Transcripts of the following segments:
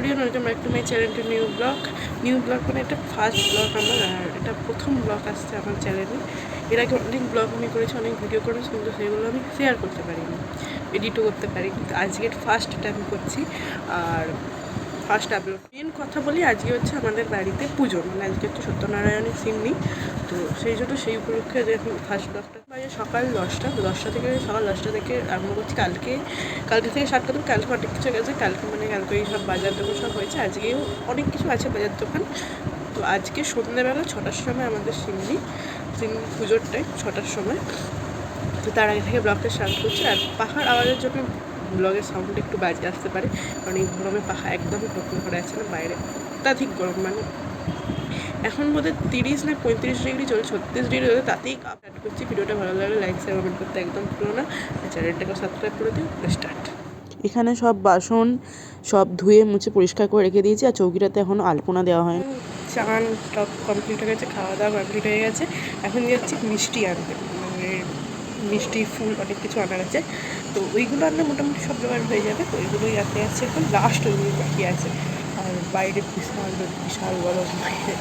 Everyone, welcome back to my channel to new blog মানে এটা first blog আমার, আর এটা প্রথম ব্লগ আসছে আমার চ্যানেলে। এর আগে অনেক ব্লগ আমি করেছি, অনেক ভিডিও করেছি, কিন্তু সেগুলো আমি শেয়ার করতে পারিনি, এডিটও করতে পারি, কিন্তু আজকের ফার্স্ট এটা আমি করছি আর ফার্স্ট আপলোড। মেন কথা বলি, আজকে হচ্ছে আমাদের বাড়িতে পুজো, মানে আজকে হচ্ছে সত্যনারায়ণের সিমনি, তো সেই জন্য সেই উপলক্ষে যে ফার্স্ট ব্লগটা বাজে সকাল 10টা থেকে, সকাল 10টা থেকে আরম্ভ করছি। কালকে থেকে স্টার্ট করতাম, কালকে অনেক কিছু গেছে, কালকে এই সব বাজার দোকান সব হয়েছে, আজকেও অনেক কিছু আছে বাজার দোকান। তো আজকে সন্ধ্যেবেলা 6টার সময় আমাদের সিমনি পুজোর টাইম 6টার সময়, তো তার আগে থেকে ব্লগটা স্টার্ট করছি। আর পাখার আওয়াজের জন্য ব্লগের সাউন্ডটা একটু বাজে আসতে পারে, কারণ এই গরমে পাখা একদমই টোকন করে আছে না, বাইরে অত্যাধিক গরম, মানে এখন বোধহয় 30 না 35 ডিগ্রি চলে, 36 ডিগ্রি চলে, তাতেই স্টার্ট করছি। ভিডিওটা ভালো লাগলে লাইক শেয়ার কমেন্ট করতে একদম ভুলো না, চ্যানেলটাকে সাবস্ক্রাইব করে দিও। স্টার্ট। এখানে সব বাসন সব ধুয়ে মুছে পরিষ্কার করে রেখে দিয়েছি, আর চৌকিটাতে এখনও আলপনা দেওয়া হয়নি। চান সব কমপ্লিট হয়ে গেছে, খাওয়া দাওয়া কমপ্লিট হয়ে গেছে, এখন যাচ্ছি মিষ্টি আনতে, মানে মিষ্টি ফুল অনেক কিছু আনার আছে, তো ওইগুলো আনলে মোটামুটি সব জোগাড় হয়ে যাবে। তো ওইগুলোই আনতে যাচ্ছে, এখন লাস্ট ওইগুলো বাকি আছে। আর বাইরে বিশাল গরম, বাইরে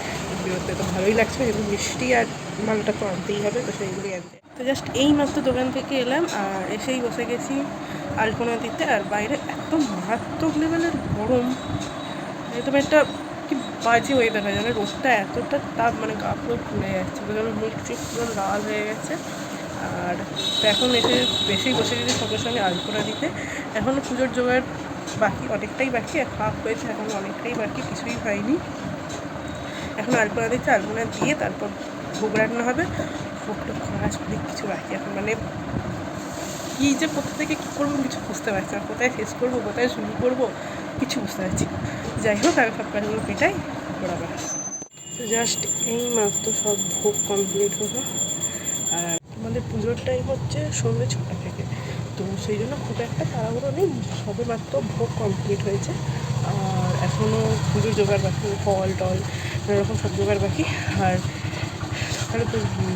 বেরোতে তো ভালোই লাগছে, কিন্তু মিষ্টি আর মালটা তো আনতেই হবে, তো সেইগুলোই আনতে। তো জাস্ট এই মাত্র দোকান থেকে এলাম, আর এসেই বসে গেছি আলপনা দিতে। আর বাইরে এত মারাত্মক লেভেলের গরম, একদম একটা কি বাজে ওয়েদার হয়, মানে রোদটা এতটা তাপ, মানে গা পুরো পুড়ে যাচ্ছে, মুখ চুখ পুরো লাল হয়ে গেছে। আর এখন এসে বেশি বসে গেছি সঙ্গে সঙ্গে আলপনা দিতে। এখনও পুজোর জোগাড় বাকি, অনেকটাই বাকি, আর হাফ হয়েছে, এখন অনেকটাই বাকি, কিছুই হয়নি। এখন আলপনা দিচ্ছে, আলপনা দিয়ে তারপর ভোগ রান্না হবে। ভোগটা খরচ অনেক কিছু বাকি এখন, মানে কী যে কোথা থেকে কী করবো কিছু বুঝতে পারছি না, কোথায় শেষ করবো কোথায় শুরু করবো কিছু বুঝতে পারছি না। যাই হোক, আগে সব কাজগুলো পেটাই বরাবর। তো জাস্ট এই মাত্র সব ভোগ কমপ্লিট হলো। আর আমাদের পুজোর টাইম হচ্ছে সন্ধ্যে 6টা থেকে, তো সেই জন্য খুব একটা তাড়াহুড়ো নেই, সবে মাত্র ভোগ কমপ্লিট হয়েছে। আর এখনও পুজোর জোগাড় বাকি, ফল টল এরকম সব জোগাড় বাকি। আর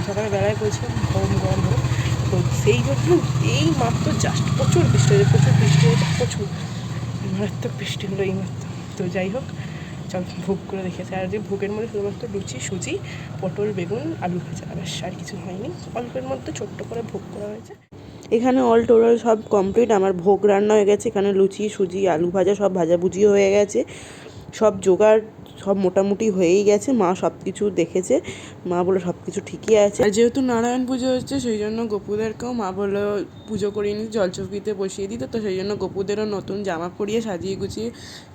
সকালে বেলায় বলছিলাম গরম হোক, তো সেই জন্য এই মাত্র জাস্ট প্রচুর বৃষ্টি হয়েছে, প্রচুর মারাত্মক বৃষ্টি হলো এই মাত্র। তো যাই হোক, চল ভোগ করে দেখেছে। আর যে ভোগের মধ্যে শুধুমাত্র লুচি, সুজি, পটল, বেগুন, আলু ভাজা, ব্যাস আর কিছু হয়নি। অল্পের মধ্যে ছোট্ট করে ভোগ করা হয়েছে। এখানে অল টোটাল সব কমপ্লিট, আমার ভোগ রান্না হয়ে গেছে। এখানে লুচি, সুজি, আলু ভাজা সব ভাজাভুজিও হয়ে গেছে, সব জোগাড় সব মোটামুটি হয়েই গেছে। মা সব কিছু দেখেছে, মা বলে সব কিছু ঠিকই আছে। আর যেহেতু নারায়ণ পুজো হচ্ছে, সেই জন্য গপুদেরকেও মা বললো পুজো করিয়ে নিই, জলচৌকিতে বসিয়ে দিতে, তো সেই জন্য গপুদেরও নতুন জামা পরিয়ে সাজিয়ে গুছিয়ে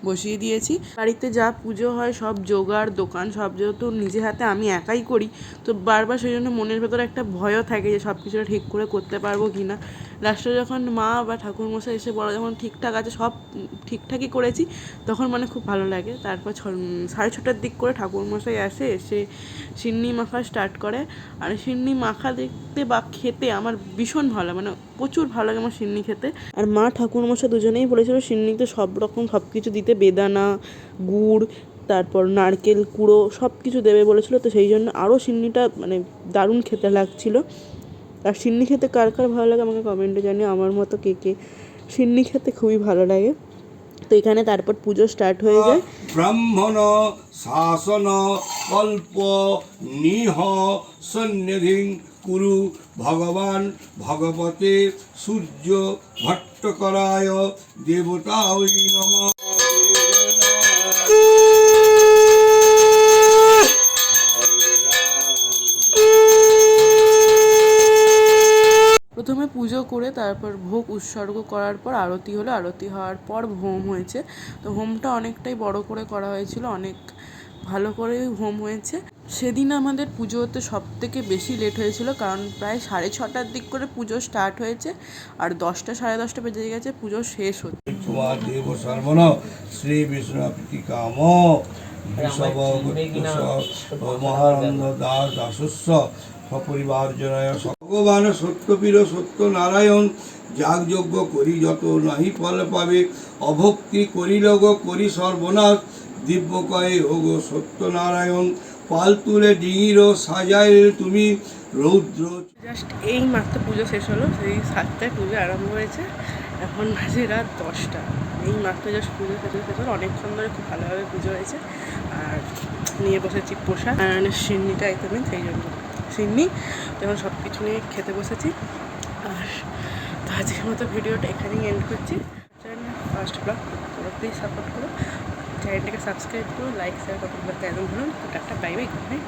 বসিয়ে দিয়েছি। বাড়িতে যা পুজো হয় সব জোগাড় দোকান সব যেহেতু নিজে হাতে আমি একাই করি, তো বারবার সেই জন্য মনের ভেতরে একটা ভয়ও থাকে যে সব কিছুটা ঠিক করে করতে পারবো কি না। লাস্টে যখন মা বা ঠাকুরমশাই এসে বলে যখন ঠিকঠাক আছে, সব ঠিকঠাকই করেছি, তখন মানে খুব ভালো লাগে। তারপর 6:30টার দিক করে ঠাকুরমশাই এসে সিন্নি মাখা স্টার্ট করে। আর সিন্নি মাখা দেখতে বা খেতে আমার ভীষণ ভালো লাগে, মানে প্রচুর ভালো লাগে আমার সিন্নি খেতে। আর মা ঠাকুরমশাই দুজনেই বলেছিল সিন্নিতে সব রকম সব কিছু দিতে, বেদানা, গুড়, তারপর নারকেল কুড়ো সব কিছু দেবে বলেছিল, তো সেই জন্য আরও সিন্নিটা মানে দারুণ খেতে লাগছিলো। আর সিন্নি খেতে কার কার ভালো লাগে আমাকে কমেন্টে জানিও, আমার মতো কে কে সিন্নি খেতে খুবই ভালো লাগে। তো এখানে তারপর পুজো স্টার্ট হয়ে যায়। ব্রাহ্মণ শাসন কল্প নিহ সন্নিধিং কুরু ভগবান ভগবতে সূর্য ভট্টকরায় দেবতায় নমঃ। প্রথমে পুজো করে তারপর ভোগ উৎসর্গ করার পর আরতি হলো, আরতি হওয়ার পর হোম হয়েছে। তো হোমটা অনেকটাই বড় করে করা হয়েছিল, অনেক ভালো করে হোম হয়েছে। সেদিন আমাদের পুজো হতে সব থেকে বেশি লেট হয়েছিল, কারণ প্রায় 6:30টার দিক করে পুজো স্টার্ট হয়েছে, আর 10টা 10:30 বেজে গেছে পুজো শেষ হতে। তোমার দেব সর্বণ শ্রী বিষ্ণু প্রীতিকাম বিষব মহানন্দ দাস দাসস্য সপরিবার জনায়। ভগবান সত্যপীর সত্যনারায়ণ যাগযজ্ঞ করি যত নাহি ফল পাবে, অভক্তি করিল গো করি সর্বনাশ, দিব্য কয়ে হোগ সত্যনারায়ণ, পাল তুলে ডিঙির সাজাইলে তুমি রৌদ্র। জাস্ট এই মাত্র পুজো শেষ হলো, সেই 7টায় পুজো আরম্ভ হয়েছে। এখন বাজে রাত 10টা। এই মাত্র জাস্ট পুজো খেতে অনেকক্ষণ ধরে খুব ভালোভাবে পুজো হয়েছে। আর নিয়ে বসেছি প্রসাদ সিন্নিটা একদমই, সেই জন্য সিন্নি তখন সব কিছু নিয়ে খেতে বসেছি। আর তো আজকের মতো ভিডিওটা এখানেই এন্ড করছি। চ্যানেল ফার্স্ট ব্লগ, তোমরা প্লিজ সাপোর্ট করো, চ্যানেলটাকে সাবস্ক্রাইব করো, লাইক শেয়ার কমেন্ট করতে একদম ভুলুন। তো tata, bye bye, good night.